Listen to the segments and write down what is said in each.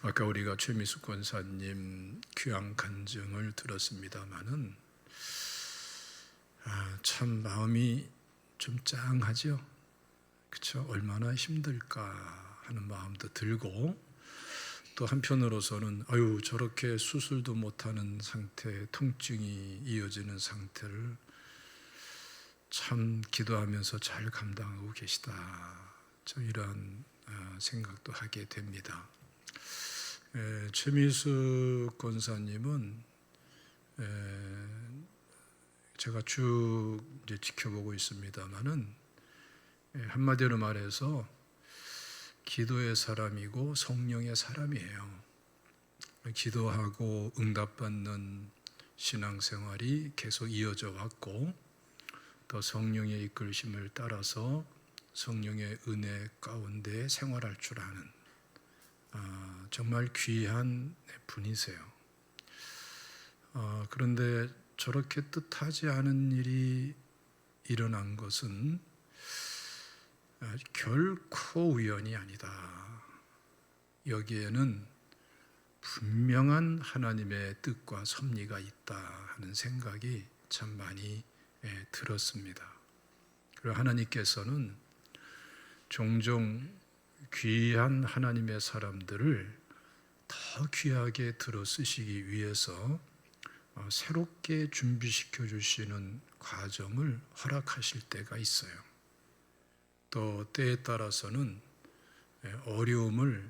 아까 우리가 최미숙 권사님 귀한 간증을 들었습니다마는 참 마음이 좀 짠하죠. 그렇죠? 얼마나 힘들까 하는 마음도 들고, 또 한편으로서는 저렇게 수술도 못하는 상태, 통증이 이어지는 상태를 참 기도하면서 잘 감당하고 계시다, 좀 이런 생각도 하게 됩니다. 최미숙 권사님은 제가 쭉 이제 지켜보고 있습니다만은 한마디로 말해서 기도의 사람이고 성령의 사람이에요. 기도하고 응답받는 신앙생활이 계속 이어져 왔고, 또 성령의 이끌심을 따라서 성령의 은혜 가운데 생활할 줄 아는 정말 귀한 분이세요. 그런데 저렇게 뜻하지 않은 일이 일어난 것은 결코 우연이 아니다. 여기에는 분명한 하나님의 뜻과 섭리가 있다 하는 생각이 참 많이 들었습니다. 그리고 하나님께서는 종종 귀한 하나님의 사람들을 더 귀하게 들어 쓰시기 위해서 새롭게 준비시켜 주시는 과정을 허락하실 때가 있어요. 또 때에 따라서는 어려움을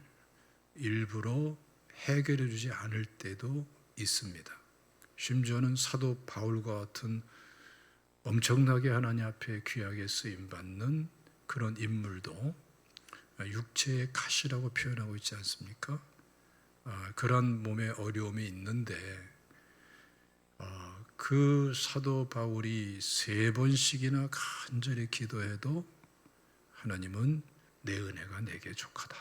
일부러 해결해 주지 않을 때도 있습니다. 심지어는 사도 바울과 같은 엄청나게 하나님 앞에 귀하게 쓰임받는 그런 인물도 육체의 가시라고 표현하고 있지 않습니까? 그런 몸에 어려움이 있는데 그 사도 바울이 3번씩이나 간절히 기도해도 하나님은 내 은혜가 내게 족하다,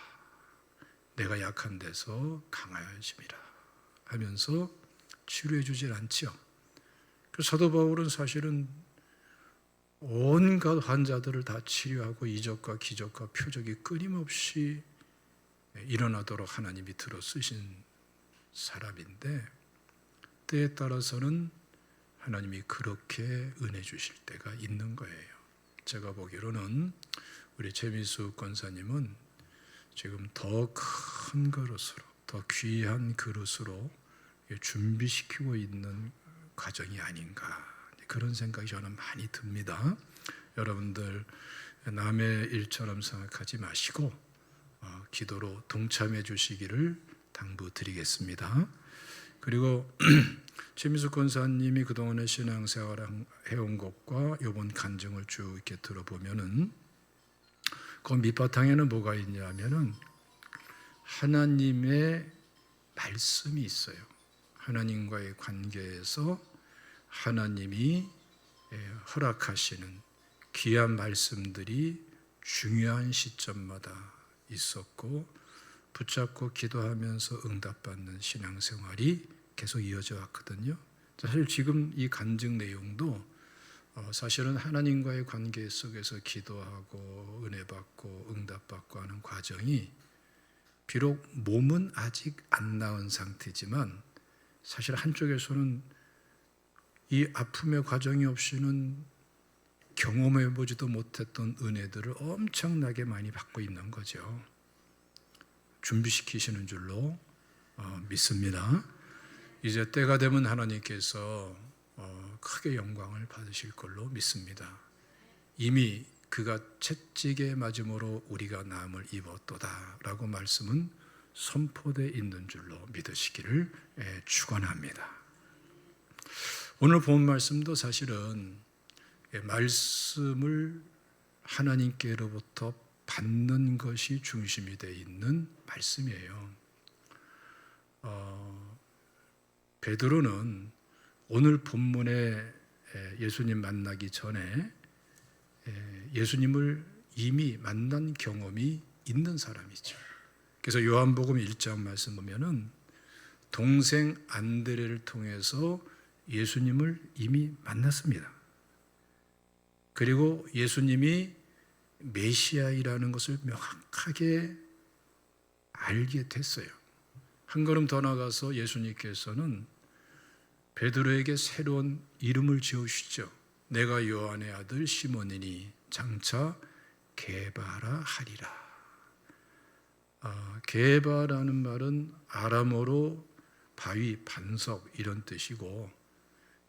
내가 약한 데서 강하심이라 하면서 치료해 주질 않지요. 그 사도 바울은 사실은 온갖 환자들을 다 치료하고 이적과 기적과 표적이 끊임없이 일어나도록 하나님이 들어 쓰신 사람인데, 때에 따라서는 하나님이 그렇게 은혜 주실 때가 있는 거예요. 제가 보기로는 우리 최미숙 권사님은 지금 더 큰 그릇으로, 더 귀한 그릇으로 준비시키고 있는 과정이 아닌가, 그런 생각이 저는 많이 듭니다. 여러분들 남의 일처럼 생각하지 마시고 기도로 동참해 주시기를 당부드리겠습니다. 그리고 최미숙 권사님이 그동안의 신앙생활을 해온 것과 이번 간증을 쭉 이렇게 들어보면은 그 밑바탕에는 뭐가 있냐면은 하나님의 말씀이 있어요. 하나님과의 관계에서 하나님이 허락하시는 귀한 말씀들이 중요한 시점마다 있었고, 붙잡고 기도하면서 응답받는 신앙생활이 계속 이어져 왔거든요. 사실 지금 이 간증 내용도 사실은 하나님과의 관계 속에서 기도하고 은혜받고 응답받고 하는 과정이 비록 몸은 아직 안 나은 상태지만 사실 한쪽에서는 이 아픔의 과정이 없이는 경험해 보지도 못했던 은혜들을 엄청나게 많이 받고 있는 거죠. 준비시키시는 줄로 믿습니다. 이제 때가 되면 하나님께서 크게 영광을 받으실 걸로 믿습니다. 이미 그가 채찍에 맞음으로 우리가 나음을 입었도다 라고 말씀은 선포되어 있는 줄로 믿으시기를 축원합니다. 오늘 본 말씀도 사실은 말씀을 하나님께로부터 받는 것이 중심이 되어 있는 말씀이에요. 베드로는 오늘 본문에 예수님 만나기 전에 예수님을 이미 만난 경험이 있는 사람이죠. 그래서 요한복음 1장 말씀 보면은 동생 안드레를 통해서 예수님을 이미 만났습니다. 그리고 예수님이 메시아이라는 것을 명확하게 알게 됐어요. 한 걸음 더 나가서 예수님께서는 베드로에게 새로운 이름을 지어주시죠. 내가 요한의 아들 시몬이니 장차 게바라 하리라. 게바라는 말은 아람어로 바위, 반석 이런 뜻이고,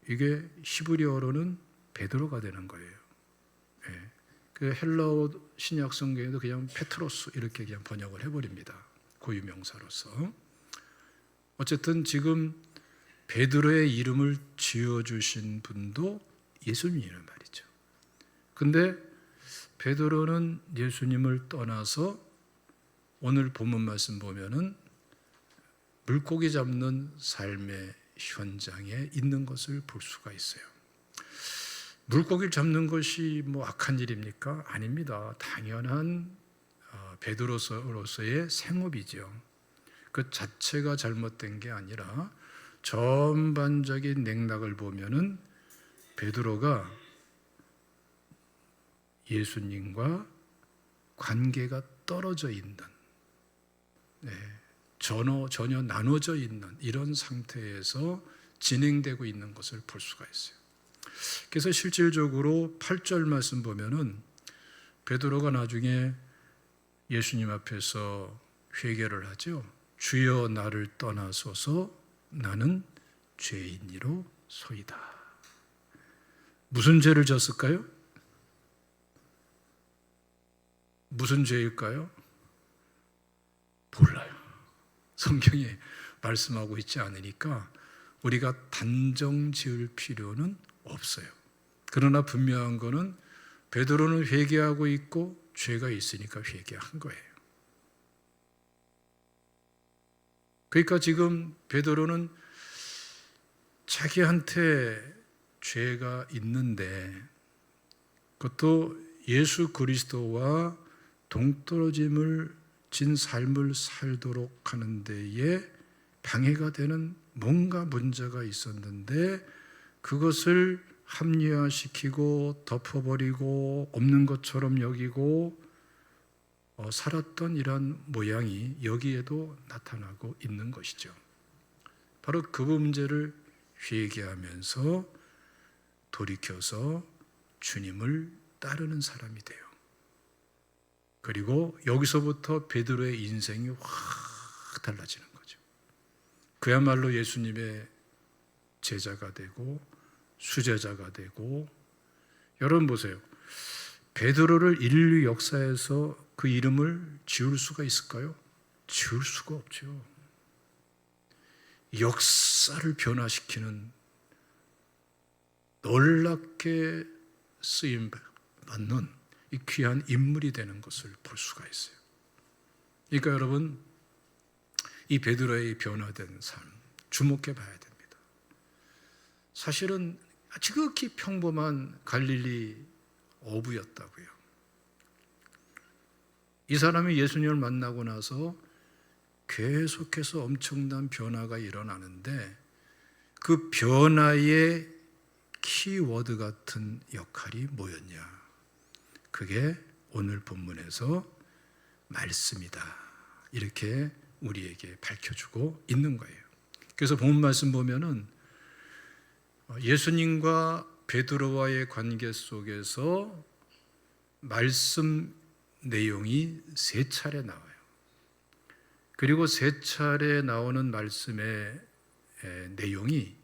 이게 히브리어로는 베드로가 되는 거예요. 예. 그 헬라어 신약 성경에도 그냥 페트로스 이렇게 그냥 번역을 해버립니다. 고유명사로서. 어쨌든 지금 베드로의 이름을 지어주신 분도 예수님이란 말이죠. 근데 베드로는 예수님을 떠나서 오늘 본문 말씀 보면은 물고기 잡는 삶의 현장에 있는 것을 볼 수가 있어요. 물고기를 잡는 것이 뭐 악한 일입니까? 아닙니다. 당연한 베드로로서의 생업이죠. 그 자체가 잘못된 게 아니라 전반적인 맥락을 보면은 베드로가 예수님과 관계가 떨어져 있는, 전혀 나눠져 있는 이런 상태에서 진행되고 있는 것을 볼 수가 있어요. 그래서 실질적으로 8절 말씀 보면은 베드로가 나중에 예수님 앞에서 회개를 하죠. 주여 나를 떠나소서 나는 죄인이로 소이다. 무슨 죄를 졌을까요? 무슨 죄일까요? 몰라요. 성경에 말씀하고 있지 않으니까 우리가 단정 지을 필요는 없어요. 그러나 분명한 거는 베드로는 회개하고 있고 죄가 있으니까 회개한 거예요. 그러니까 지금 베드로는 자기한테 죄가 있는데 그것도 예수 그리스도와 동떨어짐을 진 삶을 살도록 하는 데에 방해가 되는 뭔가 문제가 있었는데 그것을 합리화시키고 덮어버리고 없는 것처럼 여기고 살았던 이런 모양이 여기에도 나타나고 있는 것이죠. 바로 그 문제를 회개하면서 돌이켜서 주님을 따르는 사람이 돼요. 그리고 여기서부터 베드로의 인생이 확 달라지는 거죠. 그야말로 예수님의 제자가 되고 수제자가 되고, 여러분 보세요. 베드로를 인류 역사에서 그 이름을 지울 수가 있을까요? 지울 수가 없죠. 역사를 변화시키는 놀랍게 쓰임 받는 이 귀한 인물이 되는 것을 볼 수가 있어요. 그러니까 여러분, 이 베드로의 변화된 삶 주목해 봐야 됩니다. 사실은 지극히 평범한 갈릴리 어부였다고요. 이 사람이 예수님을 만나고 나서 계속해서 엄청난 변화가 일어나는데 그 변화의 키워드 같은 역할이 뭐였냐? 그게 오늘 본문에서 말씀이다. 이렇게 우리에게 밝혀주고 있는 거예요. 그래서 본문 말씀 보면은 예수님과 베드로와의 관계 속에서 말씀 내용이 3차례 나와요. 그리고 3차례 나오는 말씀의 내용이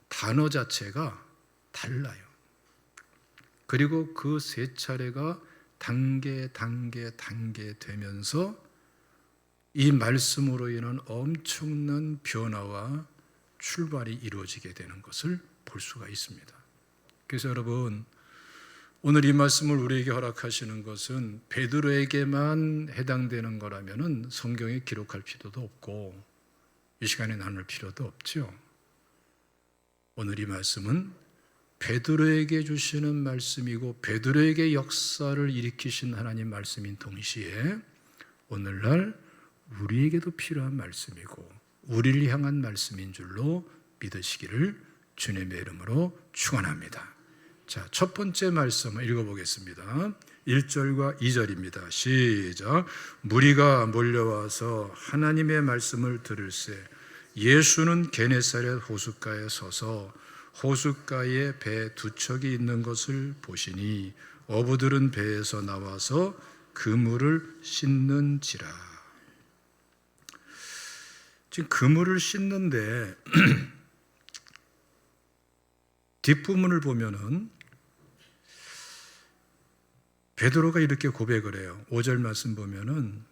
단어 자체가 달라요. 그리고 그 3차례가 단계 되면서 이 말씀으로 인한 엄청난 변화와 출발이 이루어지게 되는 것을 볼 수가 있습니다. 그래서 여러분, 오늘 이 말씀을 우리에게 허락하시는 것은 베드로에게만 해당되는 거라면은 성경에 기록할 필요도 없고 이 시간에 나눌 필요도 없죠. 오늘 이 말씀은 베드로에게 주시는 말씀이고 베드로에게 역사를 일으키신 하나님 말씀인 동시에 오늘날 우리에게도 필요한 말씀이고 우리를 향한 말씀인 줄로 믿으시기를 주님의 이름으로 축원합니다. 자, 첫 번째 말씀 읽어보겠습니다. 1절과 2절입니다. 시작. 무리가 몰려와서 하나님의 말씀을 들을새 예수는 게네사렛 호숫가에 서서 호숫가에 배 두 척이 있는 것을 보시니 어부들은 배에서 나와서 그물을 씻는지라. 지금 그물을 씻는데 뒷부분을 보면은 베드로가 이렇게 고백을 해요. 5절 말씀 보면은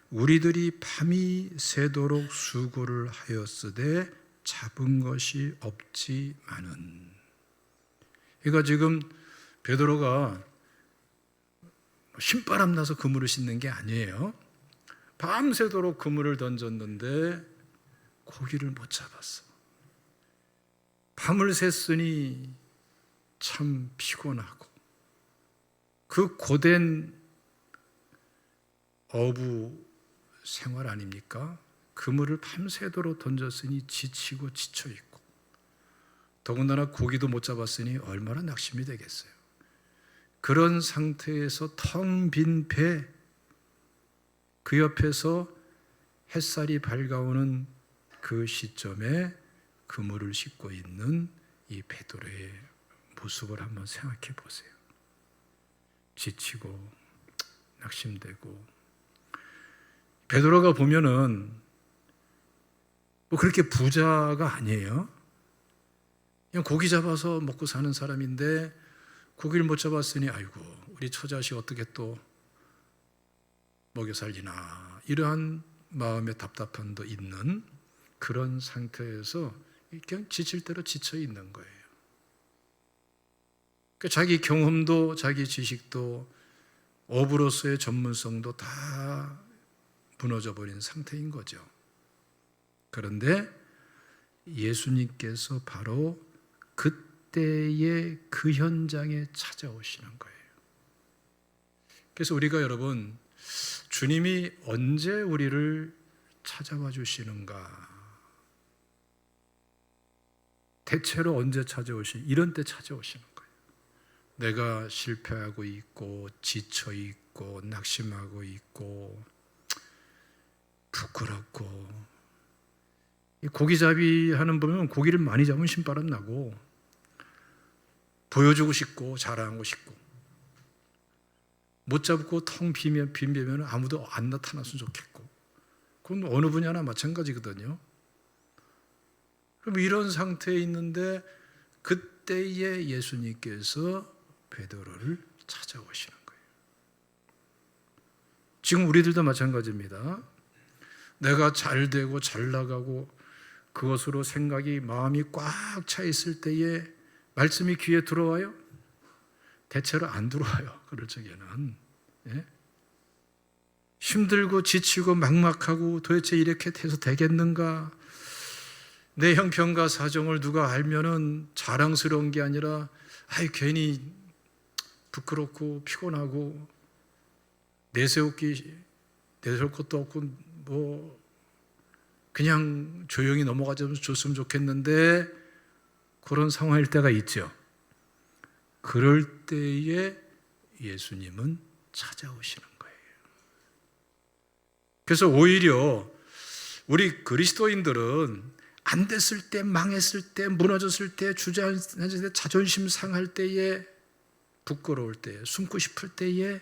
우리들이 밤이 새도록 수고를 하였으되 잡은 것이 없지만은. 그러니까 지금 베드로가 신바람 나서 그물을 씻는 게 아니에요. 밤새도록 그물을 던졌는데 고기를 못 잡았어. 밤을 샜으니 참 피곤하고 그 고된 어부 생활 아닙니까? 그물을 밤새도록 던졌으니 지치고 지쳐있고 더군다나 고기도 못 잡았으니 얼마나 낙심이 되겠어요. 그런 상태에서 텅 빈 배, 그 옆에서 햇살이 밝아오는 그 시점에 그물을 싣고 있는 이 베드로의 모습을 한번 생각해 보세요. 지치고 낙심되고. 베드로가 보면은 뭐 그렇게 부자가 아니에요. 그냥 고기 잡아서 먹고 사는 사람인데 고기를 못 잡았으니 아이고 우리 처자식 어떻게 또 먹여 살리나, 이러한 마음의 답답함도 있는 그런 상태에서 그냥 지칠 대로 지쳐 있는 거예요. 그러니까 자기 경험도 자기 지식도 어부로서의 전문성도 다 무너져 버린 상태인 거죠. 그런데 예수님께서 바로 그때의 그 현장에 찾아오시는 거예요. 그래서 우리가 여러분, 주님이 언제 우리를 찾아와 주시는가? 대체로 언제 찾아오시는? 이런 때 찾아오시는 거예요. 내가 실패하고 있고 지쳐 있고 낙심하고 있고 부끄럽고, 고기잡이 하는 보면 고기를 많이 잡으면 신바람 나고 보여주고 싶고 자랑하고 싶고, 못 잡고 텅 빈배면 아무도 안 나타났으면 좋겠고, 그건 어느 분야나 마찬가지거든요. 그럼 이런 상태에 있는데 그때에 예수님께서 베드로를 찾아오시는 거예요. 지금 우리들도 마찬가지입니다. 내가 잘 되고 잘 나가고 그것으로 생각이 마음이 꽉 차 있을 때에 말씀이 귀에 들어와요? 대체로 안 들어와요. 그럴 적에는. 예? 힘들고 지치고 막막하고 도대체 이렇게 해서 되겠는가? 내 형편과 사정을 누가 알면은 자랑스러운 게 아니라 괜히 부끄럽고 피곤하고 내세울 것도 없고 뭐 그냥 조용히 넘어가면 줬으면 좋겠는데, 그런 상황일 때가 있죠. 그럴 때에 예수님은 찾아오시는 거예요. 그래서 오히려 우리 그리스도인들은 안 됐을 때, 망했을 때, 무너졌을 때, 주저앉을 때, 자존심 상할 때에, 부끄러울 때에, 숨고 싶을 때에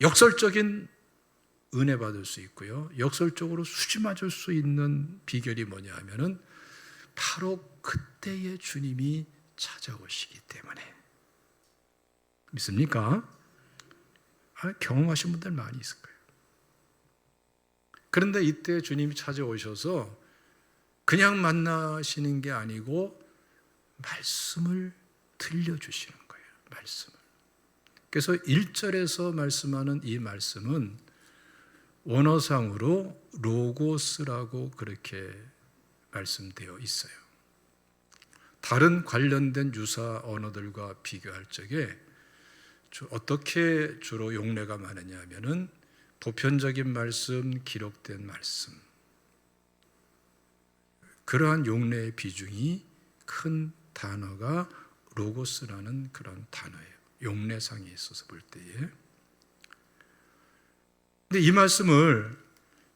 역설적인 은혜 받을 수 있고요, 역설적으로 수지 맞을 수 있는 비결이 뭐냐 하면은 바로 그때의 주님이 찾아오시기 때문에. 믿습니까? 경험하신 분들 많이 있을 거예요. 그런데 이때 주님이 찾아오셔서 그냥 만나시는 게 아니고 말씀을 들려주시는 거예요. 말씀을. 그래서 1절에서 말씀하는 이 말씀은 원어상으로 로고스라고 그렇게 말씀되어 있어요. 다른 관련된 유사 언어들과 비교할 적에 어떻게 주로 용례가 많으냐 하면은 보편적인 말씀, 기록된 말씀, 그러한 용례의 비중이 큰 단어가 로고스라는 그런 단어예요. 용례상에 있어서 볼 때에. 근데 이 말씀을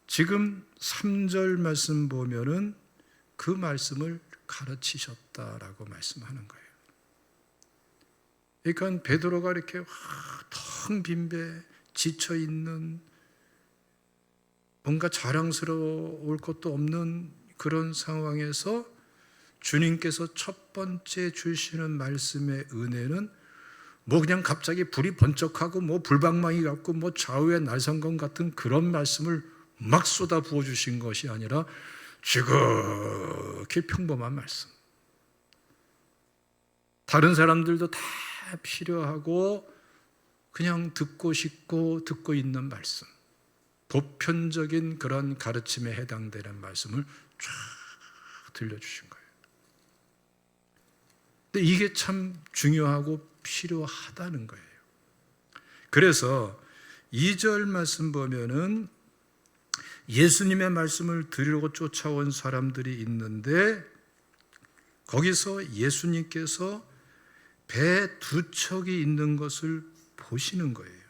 지금 3절 말씀 보면은 그 말씀을 가르치셨다라고 말씀하는 거예요. 그러니까 베드로가 이렇게 텅 빈 배, 지쳐 있는, 뭔가 자랑스러울 것도 없는 그런 상황에서 주님께서 첫 번째 주시는 말씀의 은혜는 뭐 그냥 갑자기 불이 번쩍하고 뭐 불방망이 같고 뭐 좌우의 날성검 같은 그런 말씀을 막 쏟아 부어 주신 것이 아니라 지극히 평범한 말씀. 다른 사람들도 다 필요하고 그냥 듣고 싶고 듣고 있는 말씀, 보편적인 그런 가르침에 해당되는 말씀을 쫙 들려주신 거예요. 근데 이게 참 중요하고 필요하다는 거예요. 그래서 2절 말씀 보면은 예수님의 말씀을 들으려고 쫓아온 사람들이 있는데 거기서 예수님께서 배 두 척이 있는 것을 보시는 거예요.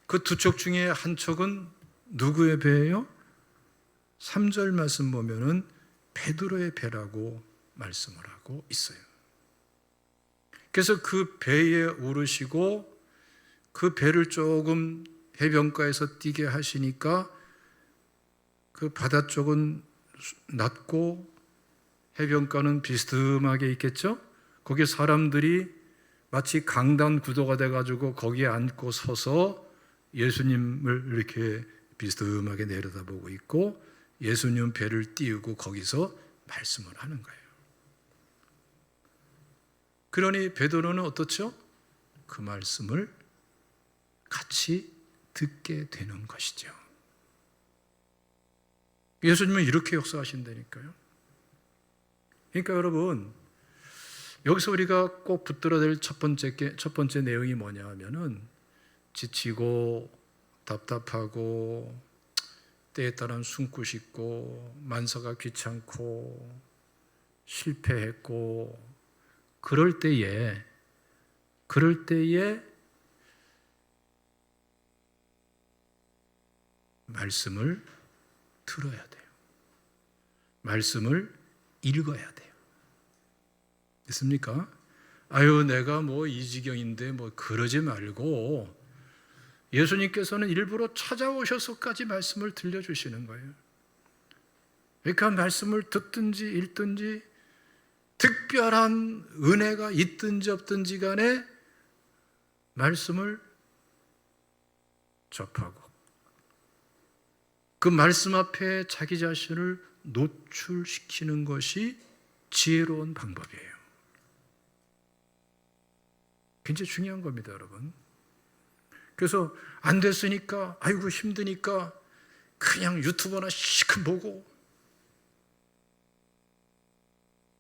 그 두 척 중에 한 척은 누구의 배예요? 3절 말씀 보면은 베드로의 배라고 말씀을 하고 있어요. 그래서 그 배에 오르시고 그 배를 조금 해변가에서 뛰게 하시니까 그 바다 쪽은 낮고 해변가는 비스듬하게 있겠죠? 거기에 사람들이 마치 강단 구도가 돼가지고 거기에 앉고 서서 예수님을 이렇게 비스듬하게 내려다보고 있고 예수님 배를 띄우고 거기서 말씀을 하는 거예요. 그러니 베드로는 어떻죠? 그 말씀을 같이 듣게 되는 것이죠. 예수님은 이렇게 역사하신다니까요. 그러니까 여러분, 여기서 우리가 꼭 붙들어야 될 첫 번째 내용이 뭐냐 하면은 지치고 답답하고 때에 따른 숨고 싶고 만사가 귀찮고 실패했고 그럴 때에 말씀을 들어야 돼요. 말씀을 읽어야 돼요. 있습니까? 아유, 내가 뭐 이 지경인데 뭐 그러지 말고 예수님께서는 일부러 찾아오셔서까지 말씀을 들려주시는 거예요. 그러니까 말씀을 듣든지 읽든지 특별한 은혜가 있든지 없든지 간에 말씀을 접하고 그 말씀 앞에 자기 자신을 노출시키는 것이 지혜로운 방법이에요. 굉장히 중요한 겁니다, 여러분. 그래서 안 됐으니까, 아이고 힘드니까 그냥 유튜브나 시큰 보고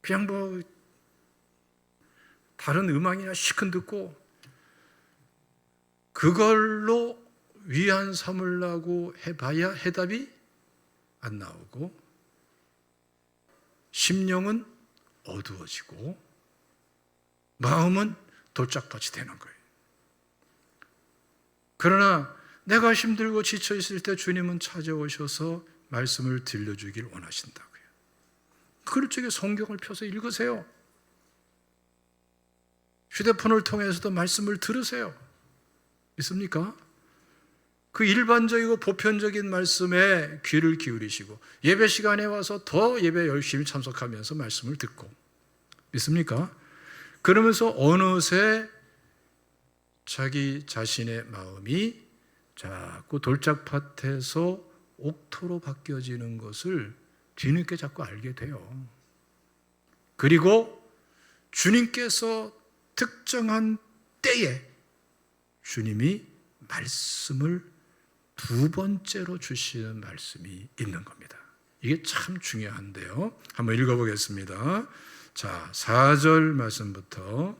그냥 뭐 다른 음악이나 시큰 듣고 그걸로 위안 삼으려고 해봐야 해답이 안 나오고 심령은 어두워지고 마음은 돌짝밭이 되는 거예요. 그러나 내가 힘들고 지쳐 있을 때 주님은 찾아오셔서 말씀을 들려주길 원하신다고요. 그럴 적에 성경을 펴서 읽으세요. 휴대폰을 통해서도 말씀을 들으세요. 있습니까? 그 일반적이고 보편적인 말씀에 귀를 기울이시고 예배 시간에 와서 더 예배 열심히 참석하면서 말씀을 듣고 있습니까? 그러면서 어느새 자기 자신의 마음이 자꾸 돌짝밭에서 옥토로 바뀌어지는 것을 뒤늦게 자꾸 알게 돼요. 그리고 주님께서 특정한 때에 주님이 말씀을 두 번째로 주시는 말씀이 있는 겁니다. 이게 참 중요한데요. 한번 읽어보겠습니다. 자, 4절 말씀부터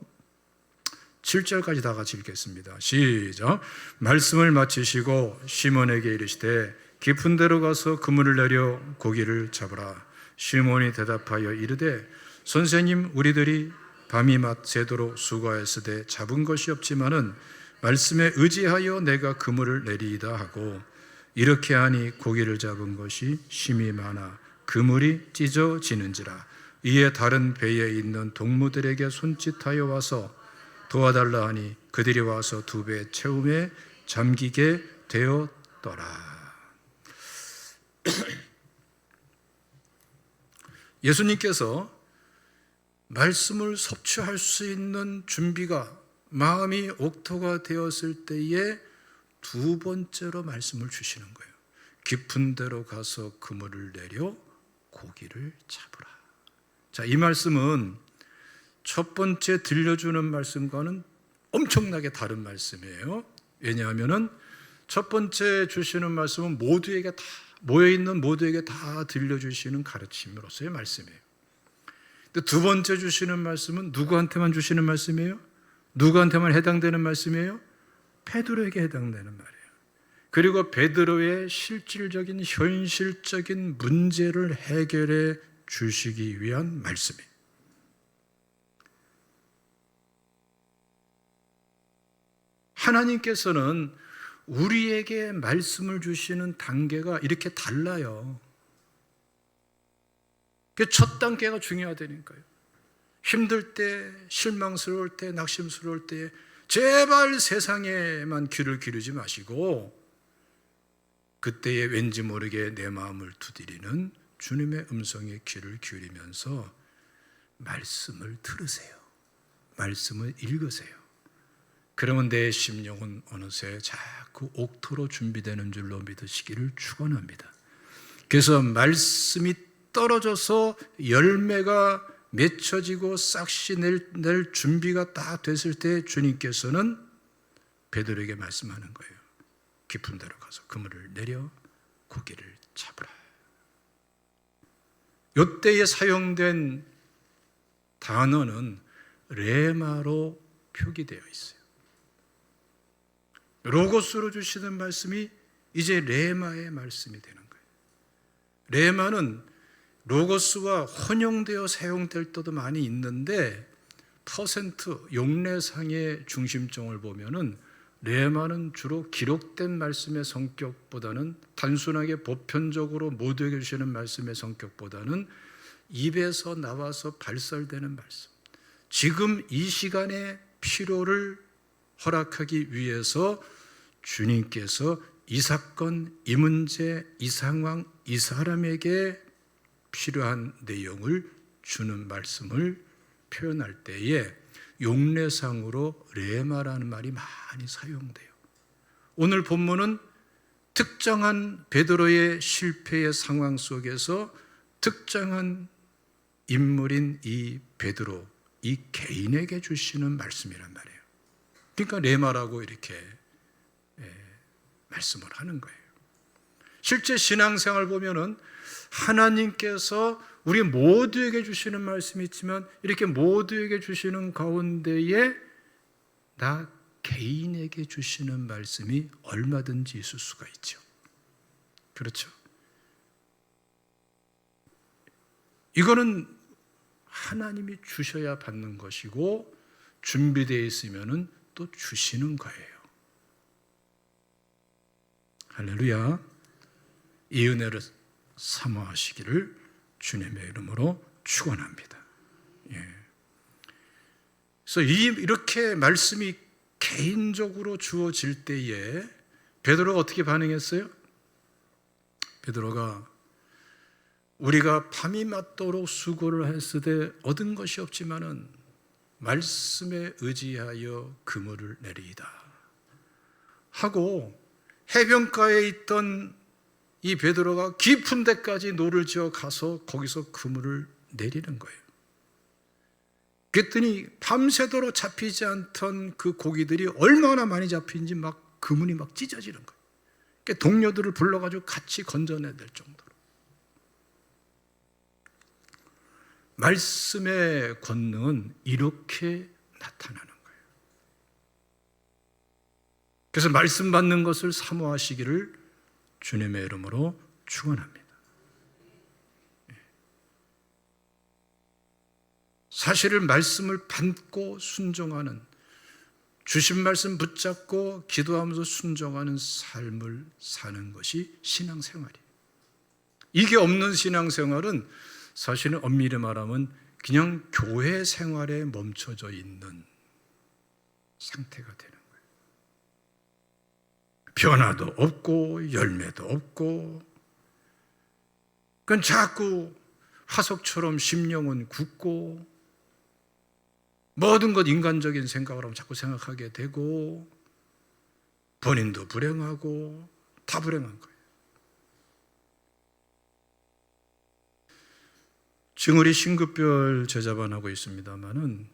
7절까지 다 같이 읽겠습니다. 시작. 말씀을 마치시고 시몬에게 이르시되 깊은 데로 가서 그물을 내려 고기를 잡으라. 시몬이 대답하여 이르되 선생님, 우리들이 밤이 새도록 수고하였으되 잡은 것이 없지만은 말씀에 의지하여 내가 그물을 내리이다 하고, 이렇게 하니 고기를 잡은 것이 심히 많아 그물이 찢어지는지라. 이에 다른 배에 있는 동무들에게 손짓하여 와서 도와달라 하니 그들이 와서 2배 채움에 잠기게 되었더라. 예수님께서 말씀을 섭취할 수 있는 준비가, 마음이 옥토가 되었을 때에 2번째로 말씀을 주시는 거예요. 깊은 데로 가서 그물을 내려 고기를 잡으라. 자, 이 말씀은 첫 번째 들려주는 말씀과는 엄청나게 다른 말씀이에요. 왜냐하면 첫 번째 주시는 말씀은 모두에게 다, 모여있는 모두에게 다 들려주시는 가르침으로서의 말씀이에요. 근데 2번째 주시는 말씀은 누구한테만 주시는 말씀이에요? 누구한테만 해당되는 말씀이에요? 베드로에게 해당되는 말이에요. 그리고 베드로의 실질적인 현실적인 문제를 해결해 주시기 위한 말씀이에요. 하나님께서는 우리에게 말씀을 주시는 단계가 이렇게 달라요. 첫 단계가 중요하다니까요. 힘들 때, 실망스러울 때, 낙심스러울 때 제발 세상에만 귀를 기르지 마시고 그때에 왠지 모르게 내 마음을 두드리는 주님의 음성에 귀를 기울이면서 말씀을 들으세요. 말씀을 읽으세요. 그러면 내 심령은 어느새 자꾸 옥토로 준비되는 줄로 믿으시기를 축원합니다. 그래서 말씀이 떨어져서 열매가 맺혀지고 싹시 낼 준비가 다 됐을 때 주님께서는 베드로에게 말씀하는 거예요. 깊은 데로 가서 그물을 내려 고기를 잡으라. 이때에 사용된 단어는 레마로 표기되어 있어요. 로고스로 주시는 말씀이 이제 레마의 말씀이 되는 거예요. 레마는 로고스와 혼용되어 사용될 때도 많이 있는데 퍼센트, 용례상의 중심점을 보면은 레마는 주로 기록된 말씀의 성격보다는 단순하게 보편적으로 모두에게 주시는 말씀의 성격보다는 입에서 나와서 발설되는 말씀, 지금 이 시간의 필요를 허락하기 위해서 주님께서 이 사건, 이 문제, 이 상황, 이 사람에게 필요한 내용을 주는 말씀을 표현할 때에 용례상으로 레마라는 말이 많이 사용돼요. 오늘 본문은 특정한 베드로의 실패의 상황 속에서 특정한 인물인 이 베드로, 이 개인에게 주시는 말씀이란 말이에요. 그러니까 레마라고 이렇게 말씀을 하는 거예요. 실제 신앙생활 보면은 하나님께서 우리 모두에게 주시는 말씀이 있지만 이렇게 모두에게 주시는 가운데에 나 개인에게 주시는 말씀이 얼마든지 있을 수가 있죠. 그렇죠? 이거는 하나님이 주셔야 받는 것이고 준비되어 있으면은 또 주시는 거예요. 할렐루야. 이 은혜를 사모하시기를 주님의 이름으로 축원합니다. 그래서 이렇게 말씀이 개인적으로 주어질 때에 베드로가 어떻게 반응했어요? 베드로가 우리가 밤이 맞도록 수고를 했을 때 얻은 것이 없지만은 말씀에 의지하여 그물을 내리이다 하고 해변가에 있던 이 베드로가 깊은 데까지 노를 지어 가서 거기서 그물을 내리는 거예요. 그랬더니 밤새도록 잡히지 않던 그 고기들이 얼마나 많이 잡힌지 막 그물이 막 찢어지는 거예요. 그러니까 동료들을 불러가지고 같이 건져내야 될 정도로. 말씀의 권능은 이렇게 나타나는 거예요. 그래서 말씀 받는 것을 사모하시기를 주님의 이름으로 축원합니다. 사실을 말씀을 받고 순종하는, 주신 말씀 붙잡고 기도하면서 순종하는 삶을 사는 것이 신앙생활이에요. 이게 없는 신앙생활은 사실은 엄밀히 말하면 그냥 교회 생활에 멈춰져 있는 상태가 되는 거예요. 변화도 없고 열매도 없고, 그건 자꾸 화석처럼 심령은 굳고, 모든 것 인간적인 생각을 하면 자꾸 생각하게 되고, 본인도 불행하고 다 불행한 거예요. 지금 우리 신급별 제자반 하고 있습니다만은,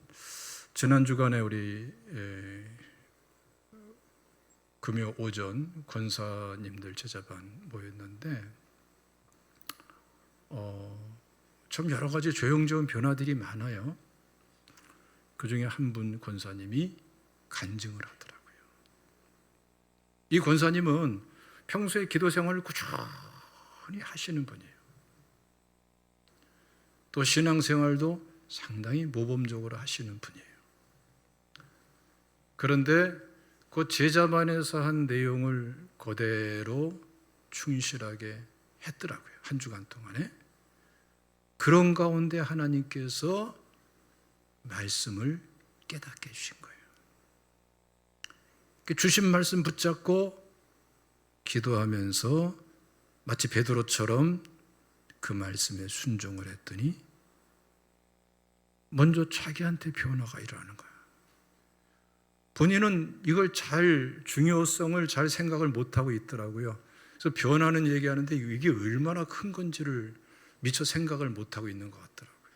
지난 주간에 우리 금요 오전 권사님들 제자반 모였는데, 참 여러 가지 조용조용 변화들이 많아요. 그 중에 한 분 권사님이 간증을 하더라고요. 이 권사님은 평소에 기도 생활을 꾸준히 하시는 분이에요. 또 신앙생활도 상당히 모범적으로 하시는 분이에요. 그런데 그 제자반에서 한 내용을 그대로 충실하게 했더라고요. 한 주간 동안에. 그런 가운데 하나님께서 말씀을 깨닫게 해주신 거예요. 주신 말씀 붙잡고 기도하면서 마치 베드로처럼 그 말씀에 순종을 했더니 먼저 자기한테 변화가 일어나는 거예요. 본인은 이걸 중요성을 잘 생각을 못하고 있더라고요. 그래서 변화는 얘기하는데 이게 얼마나 큰 건지를 미처 생각을 못하고 있는 것 같더라고요.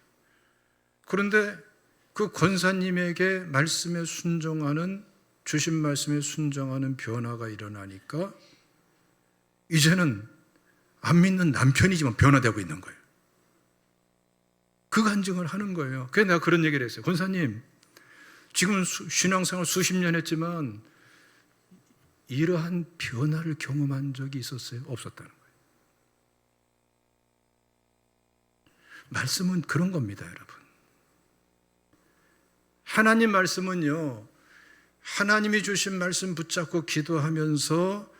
그런데 그 권사님에게 말씀에 순종하는, 주신 말씀에 순종하는 변화가 일어나니까 이제는 안 믿는 남편이지만 변화되고 있는 거예요. 그 간증을 하는 거예요. 그래서 내가 그런 얘기를 했어요. 권사님, 지금 신앙생활 수십 년 했지만 이러한 변화를 경험한 적이 있었어요? 없었다는 거예요. 말씀은 그런 겁니다, 여러분. 하나님 말씀은요, 하나님이 주신 말씀 붙잡고 기도하면서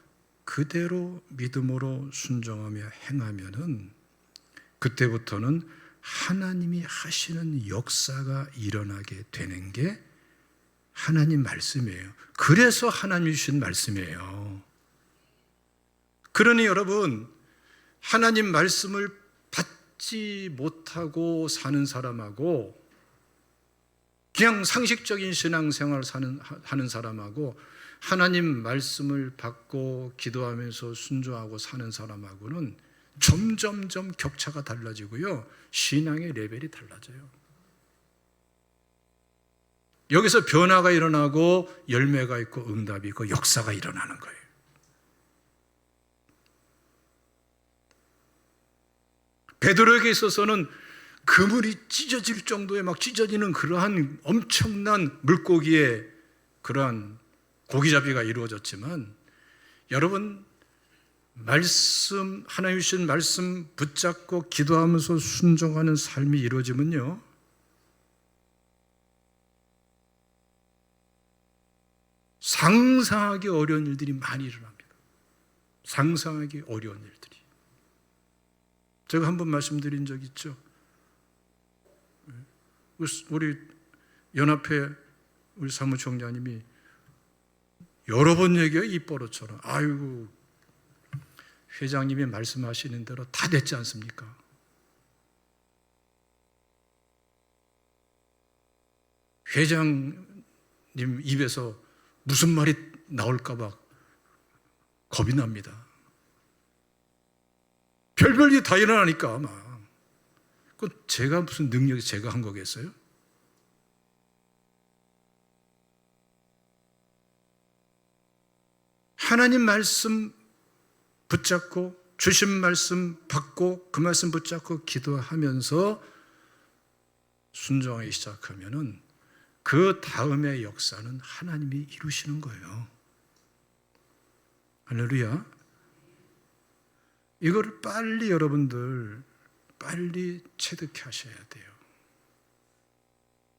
그대로 믿음으로 순종하며 행하면은 그때부터는 하나님이 하시는 역사가 일어나게 되는 게 하나님 말씀이에요. 그래서 하나님이 주신 말씀이에요. 그러니 여러분, 하나님 말씀을 받지 못하고 사는 사람하고 그냥 상식적인 신앙생활을 하는 사람하고 하나님 말씀을 받고 기도하면서 순종하고 사는 사람하고는 점점점 격차가 달라지고요, 신앙의 레벨이 달라져요. 여기서 변화가 일어나고 열매가 있고 응답이 있고 역사가 일어나는 거예요. 베드로에게 있어서는 그물이 찢어질 정도의 막 찢어지는 그러한 엄청난 물고기의 그러한 고기잡이가 이루어졌지만, 여러분, 말씀, 하나님 주신 말씀 붙잡고 기도하면서 순종하는 삶이 이루어지면요, 상상하기 어려운 일들이 많이 일어납니다. 상상하기 어려운 일들이. 제가 한번 말씀드린 적 있죠. 우리 연합회 우리 사무총장님이 여러 번 얘기해요. 입버릇처럼. 아이고, 회장님이 말씀하시는 대로 다 됐지 않습니까? 회장님 입에서 무슨 말이 나올까 봐 겁이 납니다. 별별이 다 일어나니까 막. 그 제가 무슨 능력이 제가 한 거겠어요? 하나님 말씀 붙잡고 주신 말씀 받고 그 말씀 붙잡고 기도하면서 순종하기 시작하면은 그 다음의 역사는 하나님이 이루시는 거예요. 할렐루야. 이거를 빨리 여러분들 빨리 체득하셔야 돼요.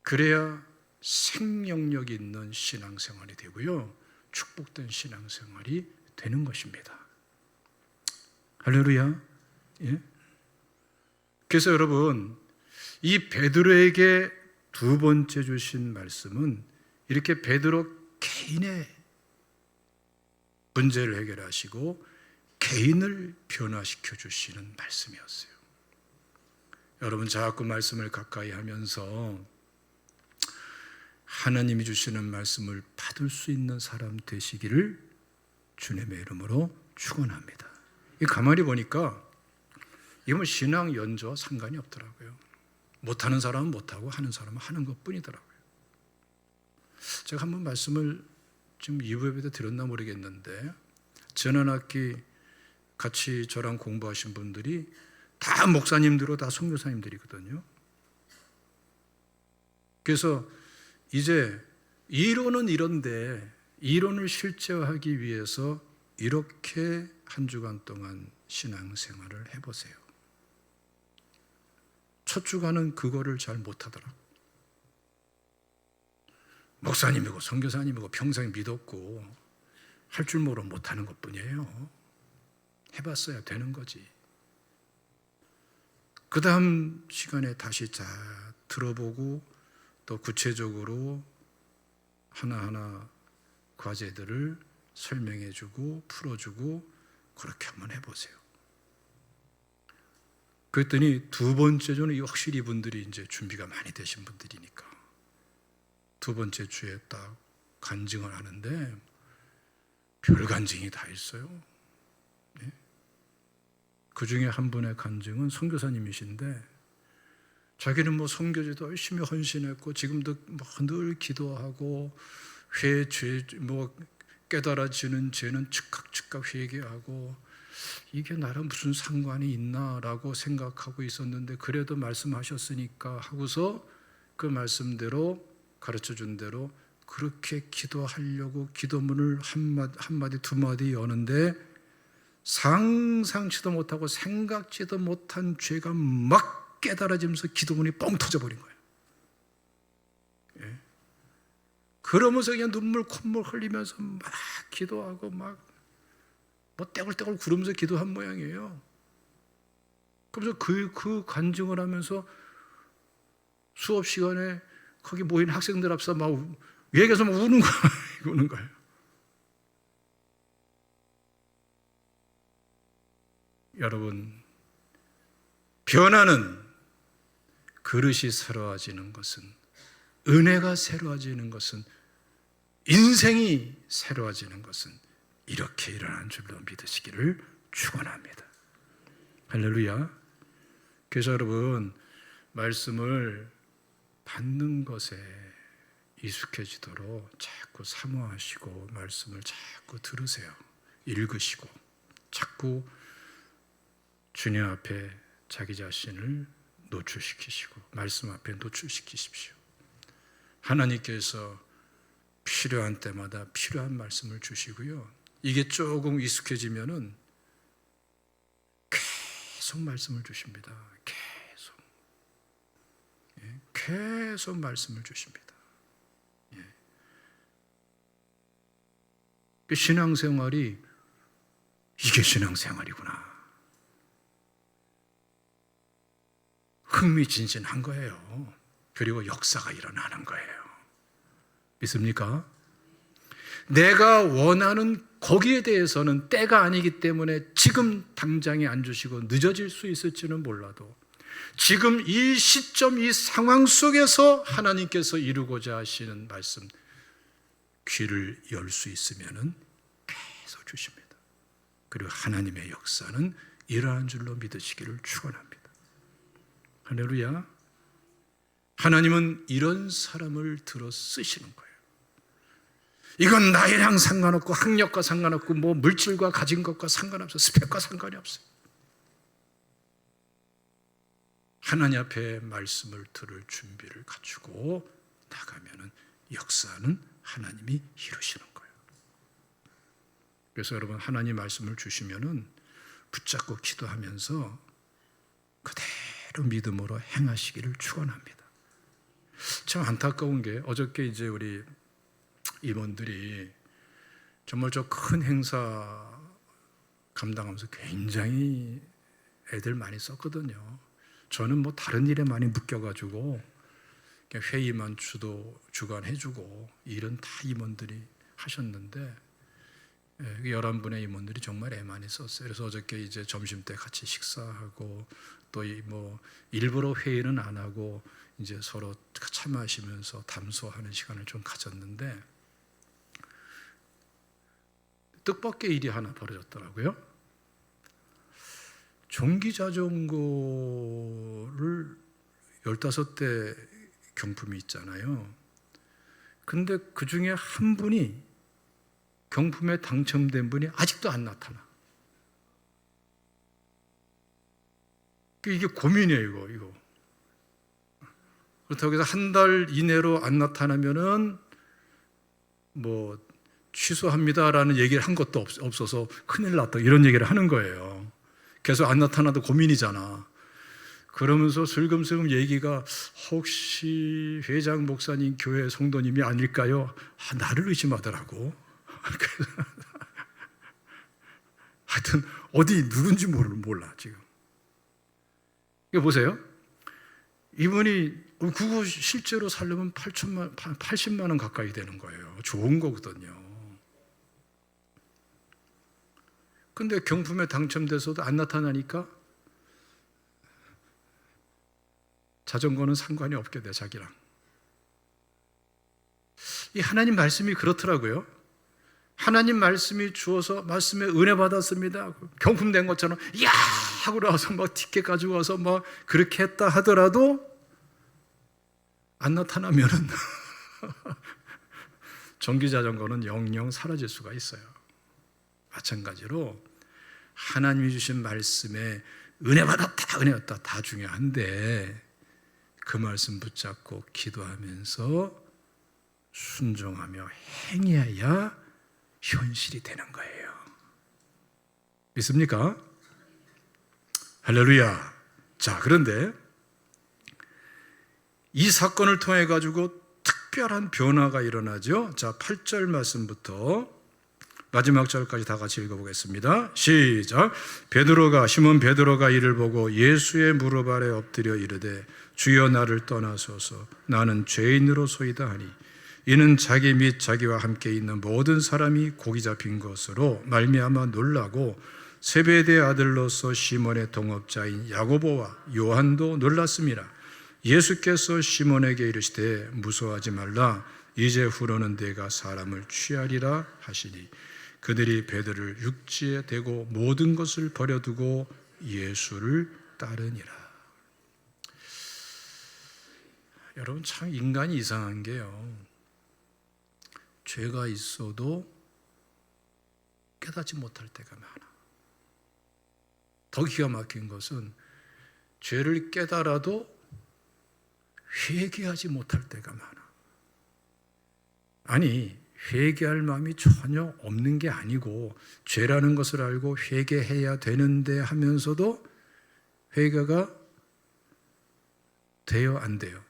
그래야 생명력 있는 신앙생활이 되고요, 축복된 신앙생활이 되는 것입니다. 할렐루야. 예? 그래서 여러분, 이 베드로에게 두 번째 주신 말씀은 이렇게 베드로 개인의 문제를 해결하시고 개인을 변화시켜 주시는 말씀이었어요. 여러분, 자꾸 말씀을 가까이 하면서 하나님이 주시는 말씀을 받을 수 있는 사람 되시기를 주님의 이름으로 축원합니다. 가만히 보니까 이거 뭐 신앙 연조와 상관이 없더라고요. 못하는 사람은 못하고 하는 사람은 하는 것뿐이더라고요. 제가 한번 말씀을 지금 2부 예배 때 드렸나 모르겠는데, 전환학기 같이 저랑 공부하신 분들이 다 목사님들이고 다 선교사님들이거든요. 그래서 이제 이론은 이런데 이론을 실제화하기 위해서 이렇게 한 주간 동안 신앙생활을 해보세요. 첫 주간은 그거를 잘 못하더라고요. 목사님이고 선교사님이고 평생 믿었고 할 줄 모르고 못하는 것뿐이에요. 해봤어야 되는 거지. 그 다음 시간에 다시 잘 들어보고 또 구체적으로 하나하나 과제들을 설명해주고 풀어주고 그렇게 한번 해보세요. 그랬더니 두 번째 주는 확실히 이분들이 이제 준비가 많이 되신 분들이니까 두 번째 주에 딱 간증을 하는데 별 간증이 다 있어요. 네? 그 중에 한 분의 간증은 선교사님이신데 자기는 뭐 선교지도 열심히 헌신했고 지금도 늘 기도하고 죄 깨달아지는 죄는 즉각 회개하고 이게 나랑 무슨 상관이 있나라고 생각하고 있었는데 그래도 말씀하셨으니까 하고서 그 말씀대로 가르쳐준 대로 그렇게 기도하려고 기도문을 한마디 두 마디 여는데 상상치도 못하고 생각지도 못한 죄가 막 깨달아지면서 기도문이 뻥 터져버린 거예요. 예. 그러면서 그냥 눈물 콧물 흘리면서 막 기도하고 막 뭐 떼굴떼굴 구르면서 기도한 모양이에요. 그래서 그 간증을 하면서 수업 시간에 거기 모인 학생들 앞서 막 얘기해서 막 우는 거예요. 우는 거예요. 여러분, 변화는 그릇이 새로워지는 것은, 은혜가 새로워지는 것은, 인생이 새로워지는 것은 이렇게 일어난 줄로 믿으시기를 축원합니다. 할렐루야. 그래서 여러분, 말씀을 받는 것에 익숙해지도록 자꾸 사모하시고 말씀을 자꾸 들으세요. 읽으시고 자꾸 주님 앞에 자기 자신을 노출시키시고 말씀 앞에 노출시키십시오. 하나님께서 필요한 때마다 필요한 말씀을 주시고요. 이게 조금 익숙해지면은 계속 말씀을 주십니다. 계속 말씀을 주십니다. 신앙생활이 이게 신앙생활이구나. 흥미진진한 거예요. 그리고 역사가 일어나는 거예요. 믿습니까? 내가 원하는 거기에 대해서는 때가 아니기 때문에 지금 당장에 안 주시고 늦어질 수 있을지는 몰라도 지금 이 시점, 이 상황 속에서 하나님께서 이루고자 하시는 말씀 귀를 열 수 있으면 계속 주십니다. 그리고 하나님의 역사는 이러한 줄로 믿으시기를 축원합니다. 할렐루야. 하나님은 이런 사람을 들어 쓰시는 거예요. 이건 나이랑 상관없고 학력과 상관없고 뭐 물질과 가진 것과 상관없어요. 스펙과 상관이 없어요. 하나님 앞에 말씀을 들을 준비를 갖추고 나가면은 역사는 하나님이 이루시는 거예요. 그래서 여러분, 하나님 말씀을 주시면은 붙잡고 기도하면서 그대로 믿음으로 행하시기를 축원합니다. 참 안타까운 게 어저께 이제 우리 임원들이 정말 저 큰 행사 감당하면서 굉장히 애들 많이 썼거든요. 저는 뭐 다른 일에 많이 묶여가지고 회의만 주관해주고 일은 다 임원들이 하셨는데 11분의 임원들이 정말 애 많이 썼어요. 그래서 어저께 이제 점심 때 같이 식사하고 또 뭐 일부러 회의는 안 하고 이제 서로 차 마시면서 담소하는 시간을 좀 가졌는데 뜻밖의 일이 하나 벌어졌더라고요. 전기자전거를 15대 경품이 있잖아요. 근데 그 중에 한 분이 경품에 당첨된 분이 아직도 안 나타나. 이게 고민이에요, 이거. 그렇다고 해서 한 달 이내로 안 나타나면은 뭐 취소합니다라는 얘기를 한 것도 없어서 큰일 났다 이런 얘기를 하는 거예요. 계속 안 나타나도 고민이잖아. 그러면서 슬금슬금 얘기가 혹시 회장 목사님 교회 성도님이 아닐까요? 나를 의심하더라고. 하여튼 어디 누군지 몰라 지금. 이거 보세요. 이분이 그거 실제로 살려면 80만 원 가까이 되는 거예요. 좋은 거거든요. 근데 경품에 당첨돼서도 안 나타나니까 자전거는 상관이 없게 돼, 자기랑. 이 하나님 말씀이 그렇더라고요. 하나님 말씀이 주어서 말씀에 은혜 받았습니다. 경품 된 것처럼 야 하고 나와서 막 티켓 가지고 와서 막 그렇게 했다 하더라도 안 나타나면은 전기자전거는 영영 사라질 수가 있어요. 마찬가지로 하나님이 주신 말씀에 은혜 받았다, 은혜 받았다 다 중요한데 그 말씀 붙잡고 기도하면서 순종하며 행해야 현실이 되는 거예요. 믿습니까? 할렐루야. 자, 그런데 이 사건을 통해 가지고 특별한 변화가 일어나죠. 자, 8절 말씀부터 마지막 절까지 다 같이 읽어보겠습니다. 시작. 시몬 베드로가 이를 보고 예수의 무릎 아래 엎드려 이르되 주여 나를 떠나소서 나는 죄인으로소이다 하니 이는 자기 및 자기와 함께 있는 모든 사람이 고기 잡힌 것으로 말미암아 놀라고 세베대의 아들로서 시몬의 동업자인 야고보와 요한도 놀랐습니다. 예수께서 시몬에게 이르시되 무서워하지 말라 이제 후로는 내가 사람을 취하리라 하시니 그들이 베드로를 육지에 대고 모든 것을 버려두고 예수를 따르니라. 여러분 참 인간이 이상한 게요. 죄가 있어도 깨닫지 못할 때가 많아. 더 기가 막힌 것은 죄를 깨달아도 회개하지 못할 때가 많아. 아니 회개할 마음이 전혀 없는 게 아니고 죄라는 것을 알고 회개해야 되는데 하면서도 회개가 돼요? 안 돼요?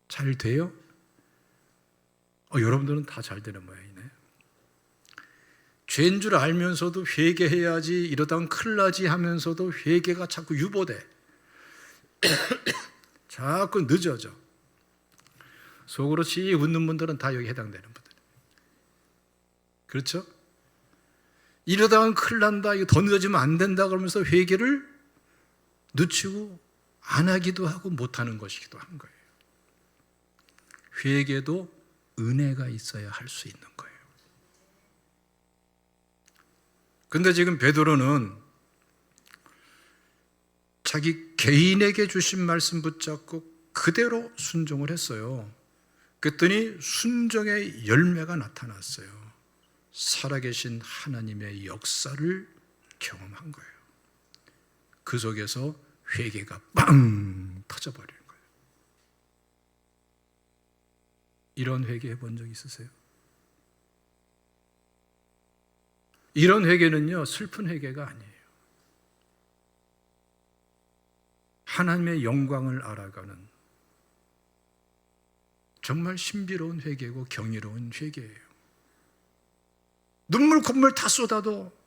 잘 돼요? 여러분들은 다 잘 되는 모양이네. 죄인 줄 알면서도 회개해야지 이러다가 큰일 나지 하면서도 회개가 자꾸 유보돼. 자꾸 늦어져. 속으로 씩 웃는 분들은 다 여기 해당되는 분들. 그렇죠? 이러다가 큰일 난다, 이거 더 늦어지면 안 된다 그러면서 회개를 늦추고 안 하기도 하고 못 하는 것이기도 한 거예요. 회개도 은혜가 있어야 할 수 있는 거예요. 근데 지금 베드로는 자기 개인에게 주신 말씀 붙잡고 그대로 순종을 했어요. 그랬더니 순종의 열매가 나타났어요. 살아계신 하나님의 역사를 경험한 거예요. 그 속에서 회개가 빵 터져버리는 거예요. 이런 회개 해본 적 있으세요? 이런 회개는요, 슬픈 회개가 아니에요. 하나님의 영광을 알아가는 정말 신비로운 회개고 경이로운 회개예요. 눈물 콧물 다 쏟아도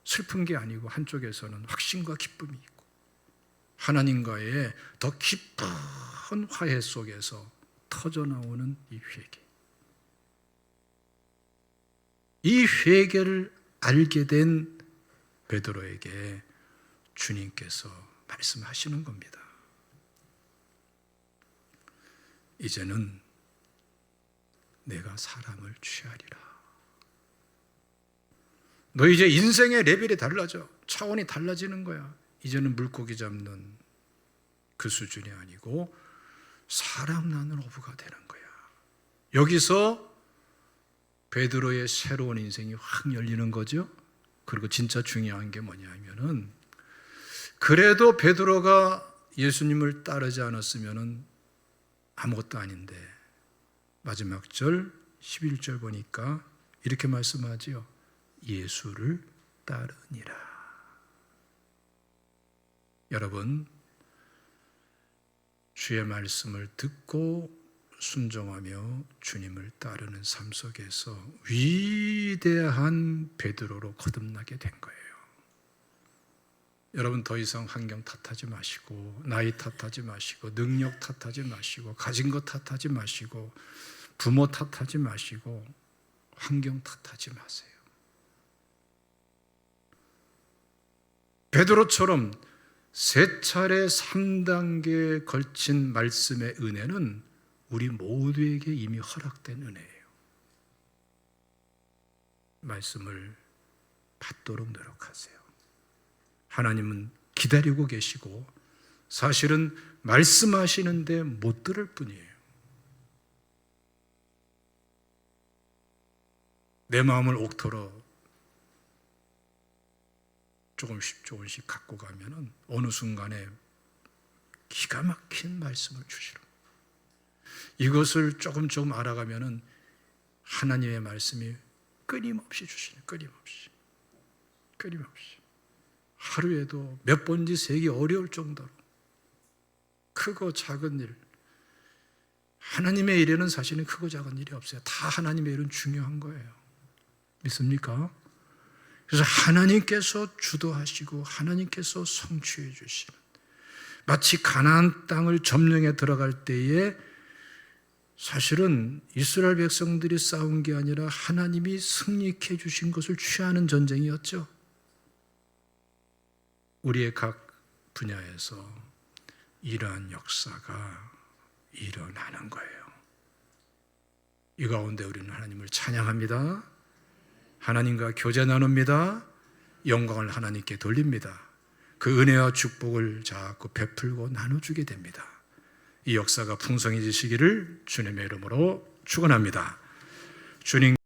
슬픈 게 아니고 한쪽에서는 확신과 기쁨이 있고 하나님과의 더 깊은 화해 속에서 터져나오는 이 회개. 이 회개를 알게 된 베드로에게 주님께서 말씀하시는 겁니다. 이제는 내가 사람을 취하리라. 너 이제 인생의 레벨이 달라져. 차원이 달라지는 거야. 이제는 물고기 잡는 그 수준이 아니고 사람 나는 어부가 되는 거야. 여기서 베드로의 새로운 인생이 확 열리는 거죠. 그리고 진짜 중요한 게 뭐냐면은 그래도 베드로가 예수님을 따르지 않았으면은 아무것도 아닌데 마지막 절 11절 보니까 이렇게 말씀하지요. 예수를 따르니라. 여러분, 주의 말씀을 듣고 순종하며 주님을 따르는 삶 속에서 위대한 베드로로 거듭나게 된 거예요. 여러분, 더 이상 환경 탓하지 마시고 나이 탓하지 마시고 능력 탓하지 마시고 가진 것 탓하지 마시고 부모 탓하지 마시고 환경 탓하지 마세요. 베드로처럼 3차례 3단계에 걸친 말씀의 은혜는 우리 모두에게 이미 허락된 은혜예요. 말씀을 받도록 노력하세요. 하나님은 기다리고 계시고 사실은 말씀하시는데 못 들을 뿐이에요. 내 마음을 옥토로 조금씩 갖고 가면은 어느 순간에 기가 막힌 말씀을 주시라. 이것을 조금 알아가면은 하나님의 말씀이 끊임없이 주시네. 끊임없이. 하루에도 몇 번인지 세기 어려울 정도로 크고 작은 일, 하나님의 일에는 사실은 크고 작은 일이 없어요. 다 하나님의 일은 중요한 거예요. 믿습니까? 그래서 하나님께서 주도하시고 하나님께서 성취해 주시는, 마치 가나안 땅을 점령해 들어갈 때에 사실은 이스라엘 백성들이 싸운 게 아니라 하나님이 승리케 주신 것을 취하는 전쟁이었죠. 우리의 각 분야에서 이러한 역사가 일어나는 거예요. 이 가운데 우리는 하나님을 찬양합니다. 하나님과 교제 나눕니다. 영광을 하나님께 돌립니다. 그 은혜와 축복을 자꾸 베풀고 나눠주게 됩니다. 이 역사가 풍성해지시기를 주님의 이름으로 축원합니다. 주님